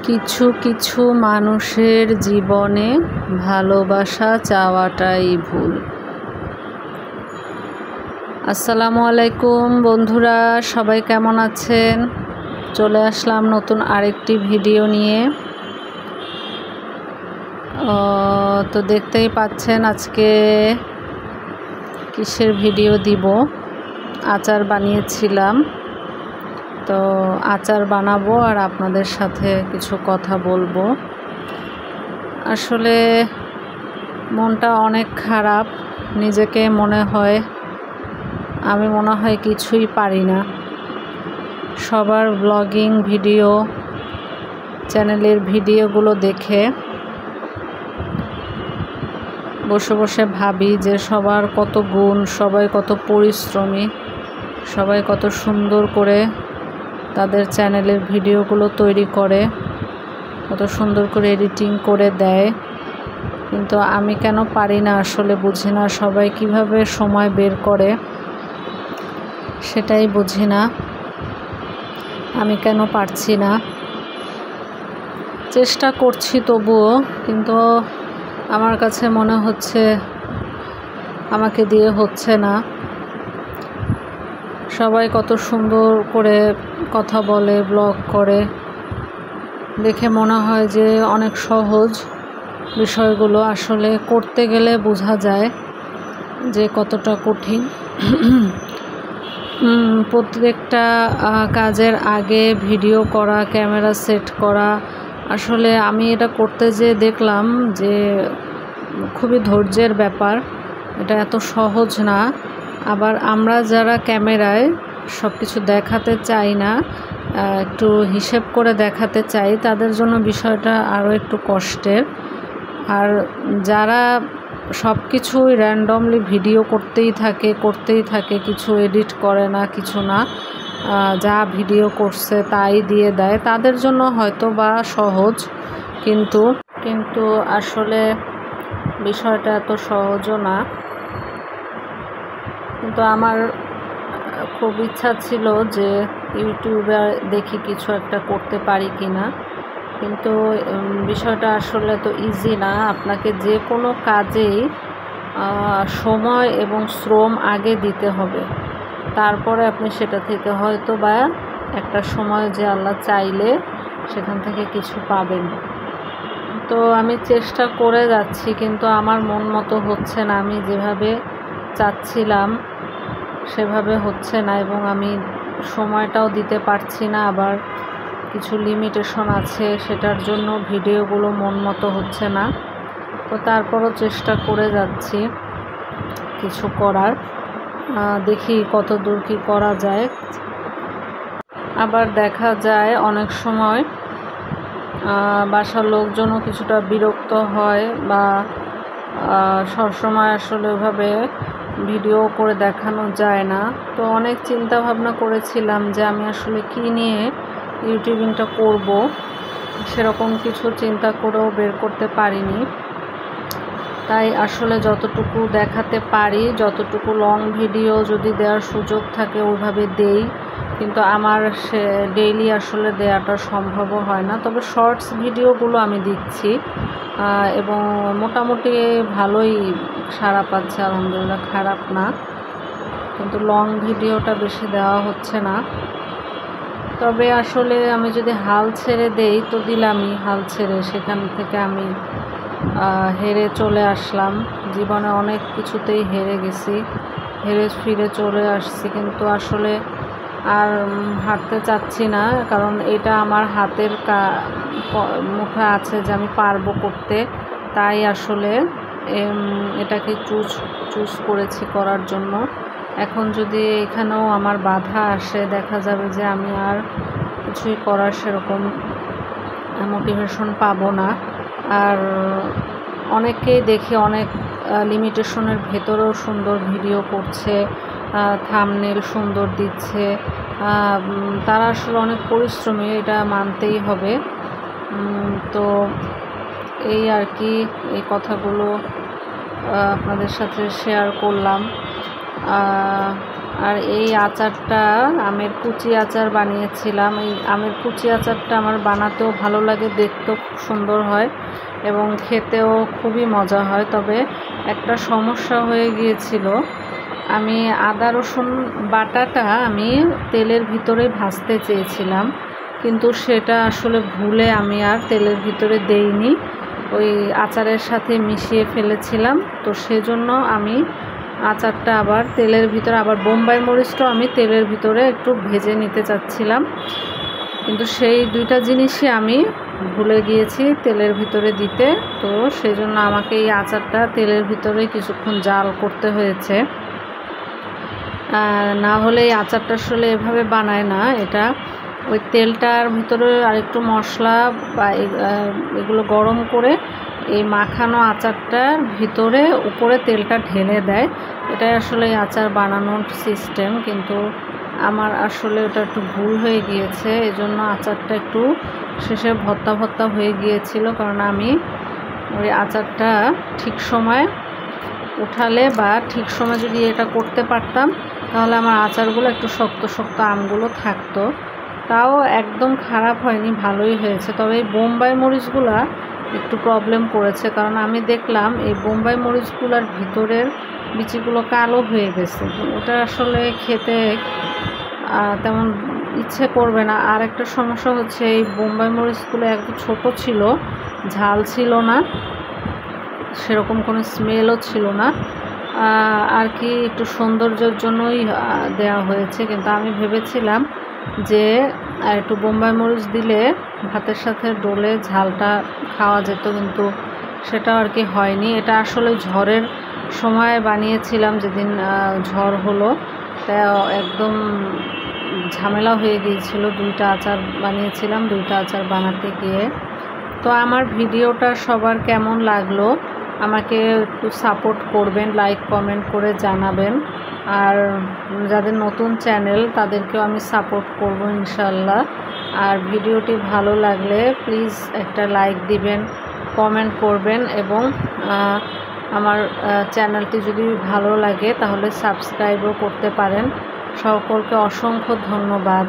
কিছু কিছু মানুষের জীবনে ভালোবাসা চাওয়াটাই ভুল। আসসালামু আলাইকুম বন্ধুরা, সবাই কেমন আছেন? চলে আসলাম নতুন আরেকটি ভিডিও নিয়ে। তো দেখতেই পাচ্ছেন আজকে কিসের ভিডিও দিব। আচার বানিয়েছিলাম, তো আচার বানাবো আর আপনাদের সাথে কিছু কথা বলবো। আসলে মনটা অনেক খারাপ, নিজেকে মনে হয় আমি কিছুই পারি না। সবার ব্লগিং ভিডিও চ্যানেলের ভিডিওগুলো দেখে বসে বসে ভাবি যে সবার কত গুণ, সবাই কত পরিশ্রমী, সবাই কত সুন্দর করে তাদের চ্যানেলের ভিডিওগুলো তৈরি করে, কত সুন্দর করে এডিটিং করে দেয়। কিন্তু আমি কেন পারি না আসলে বুঝি না। সবাই কিভাবে সময় বের করে সেটাই বুঝি না। আমি কেন পারছি না। চেষ্টা করছি তবুও, কিন্তু আমার কাছে মনে হচ্ছে আমাকে দিয়ে হচ্ছে না। সবাই কত সুন্দর করে কথা বলে, ব্লগ করে, দেখে মনে হয় যে অনেক সহজ বিষয়গুলো। আসলে করতে গেলে বোঝা যায় যে কতটা কঠিন। প্রত্যেকটা কাজের আগে ভিডিও করা, ক্যামেরা সেট করা, আসলে আমি এটা করতে যেয়ে দেখলাম যে খুবই ধৈর্যের ব্যাপার। এটা এত সহজ না। আবার আমরা যারা ক্যামেরায় সব কিছু দেখাতে চাই না, একটু হিসেব করে দেখাতে চাই, তাদের জন্য বিষয়টা আরও একটু কষ্টের। আর যারা সব কিছুই র্যান্ডমলি ভিডিও করতেই থাকে, কিছু এডিট করে না, কিছু না, যা ভিডিও করছে তাই দিয়ে দেয়, তাদের জন্য হয়তো বা সহজ। কিন্তু আসলে বিষয়টা এত সহজও না। কিন্তু আমার খুব ইচ্ছা ছিল যে ইউটিউবে দেখি কিছু একটা করতে পারি কি না। কিন্তু বিষয়টা আসলে তো ইজি না। আপনাকে যে কোনো কাজেই সময় এবং শ্রম আগে দিতে হবে, তারপরে আপনি সেটা থেকে হয়তো বা একটা সময় যে আল্লাহ চাইলে সেখান থেকে কিছু পাবেন। তো আমি চেষ্টা করে যাচ্ছি, কিন্তু আমার মন মতো হচ্ছে না। আমি যেভাবে চাচ্ছিলাম সেভাবে হচ্ছে না, এবং আমি সময়টাও দিতে পারছি না। আবার কিছু লিমিটেশন আছে, সেটার জন্য ভিডিওগুলো মন মতো হচ্ছে না। তো তারপরও চেষ্টা করে যাচ্ছি কিছু করার। দেখি কত দূর কী করা যায়। আবার দেখা যায় অনেক সময় বাসার লোকজনও কিছুটা বিরক্ত হয়, বা সবসময় আসলে ওইভাবে ভিডিও করে দেখানো যায় না। তো অনেক চিন্তা ভাবনা করেছিলাম যে আমি আসলে কী নিয়ে ইউটিউবিংটা করব, সেরকম কিছু চিন্তা করেও বের করতে পারিনি। তাই আসলে যতটুকু দেখাতে পারি, যতটুকু লং ভিডিও যদি দেওয়ার সুযোগ থাকে ওইভাবে দেই, কিন্তু আমার সে ডেইলি আসলে দেওয়াটা সম্ভবও হয় না। তবে শর্টস ভিডিওগুলো আমি দিচ্ছি, এবং মোটামুটি ভালোই সাড়া পাচ্ছে, আলহামদুলিল্লাহ, খারাপ না। কিন্তু লং ভিডিওটা বেশি দেওয়া হচ্ছে না। তবে আসলে আমি যদি হাল ছেড়ে দেই তো দিলামই হাল ছেড়ে, সেখান থেকে আমি হেরে চলে আসলাম। জীবনে অনেক কিছুতেই হেরে গেছি, হেরে ফিরে চলে আসছি, কিন্তু আসলে আর হারতে চাচ্ছি না। কারণ এটা আমার হাতের মুঠে আছে যে আমি পারবো করতে, তাই আসলে এটাকে চুজ করেছি করার জন্য। এখন যদি এখানেও আমার বাধা আসে, দেখা যাবে যে আমি আর কিছুই করার সেরকম মোটিভেশন পাবো না। আর অনেককেই দেখি অনেক লিমিটেশনের ভেতরেও সুন্দর ভিডিও করছে, থাম্বনেল সুন্দর দিচ্ছে। তারা আসলে অনেক পরিশ্রমী, এটা মানতেই হবে। তো এই আর কি, এই কথাগুলো আপনাদের সাথে শেয়ার করলাম। আর এই আচারটা আমের কুচি আচার বানিয়েছিলাম। এই আমের কুচি আচারটা আমার বানাতেও ভালো লাগে, দেখতেও খুব সুন্দর হয় এবং খেতেও খুবই মজা হয়। তবে একটা সমস্যা হয়ে গিয়েছিল, আমি আদা রসুন বাটাটা আমি তেলের ভিতরে ভাজতে চেয়েছিলাম, কিন্তু সেটা আসলে ভুলে আমি আর তেলের ভিতরে দেইনি, ওই আচারের সাথে মিশিয়ে ফেলেছিলাম। তো সেজন্য আমি আচারটা আবার তেলের ভিতরে, আবার বোম্বাই মরিচটাও আমি তেলের ভিতরে একটু ভেজে নিতে চাচ্ছিলাম, কিন্তু সেই দুইটা জিনিসই আমি ভুলে গিয়েছি তেলের ভিতরে দিতে। তো সেজন্য আমাকে এই আচারটা তেলের ভিতরে কিছুক্ষণ জাল করতে হয়েছে, না হলে এই আচারটা আসলে এভাবে বানায় না। এটা ওই তেলটার ভিতরে আরেকটু মশলা বা এগুলো গরম করে এই মাখানো আচারটার ভিতরে উপরে তেলটা ঢেলে দেয়, এটাই আসলে এই আচার বানানোর সিস্টেম। কিন্তু আমার আসলে ওটা একটু ভুল হয়ে গিয়েছে, এজন্য আচারটা একটু শেষে ভর্তা ভর্তা হয়ে গিয়েছিল। কারণ আমি ওই আচারটা ঠিক সময় উঠালে বা ঠিক সময় যদি এটা করতে পারতাম, তাহলে আমার আচারগুলো একটু শক্ত শক্ত আমগুলো থাকতো। তাও একদম খারাপ হয়নি, ভালোই হয়েছে। তবে এই বোম্বাই মরিচগুলা একটু প্রবলেম করেছে, কারণ আমি দেখলাম এই বোম্বাই মরিচগুলোর ভিতরের বিচিগুলো কালো হয়ে গেছে। ওটা আসলে খেতে তেমন ইচ্ছে করবে না। আর একটা সমস্যা হচ্ছে, এই বোম্বাই মরিচগুলো একটু ছোট ছিল, ঝাল ছিল না, সেরকম কোনো স্মেলও ছিল না, আর কি একটু সৌন্দর্যের জন্যই দেওয়া হয়েছে। কিন্তু আমি ভেবেছিলাম যে একটু বোম্বাই মরিচ দিলে ভাতের সাথে ডলে ঝালটা খাওয়া যেত, কিন্তু সেটা আর কি হয়নি। এটা আসলে ঝড়ের সময় বানিয়েছিলাম, যেদিন ঝড় হলো, তা একদম ঝামেলা হয়ে গিয়েছিল। দুইটা আচার বানিয়েছিলাম, দুইটা আচার বানাতে গিয়ে। তো আমার ভিডিওটা সবার কেমন লাগলো আমাকে একটু সাপোর্ট করবেন, লাইক কমেন্ট করে জানাবেন। আর যাদের নতুন চ্যানেল তাদেরকেও আমি সাপোর্ট করব ইনশাল্লাহ। আর ভিডিওটি ভালো লাগলে প্লিজ একটা লাইক দিবেন, কমেন্ট করবেন এবং আমার চ্যানেলটি যদি ভালো লাগে তাহলে সাবস্ক্রাইবও করতে পারেন। সকলকে অসংখ্য ধন্যবাদ।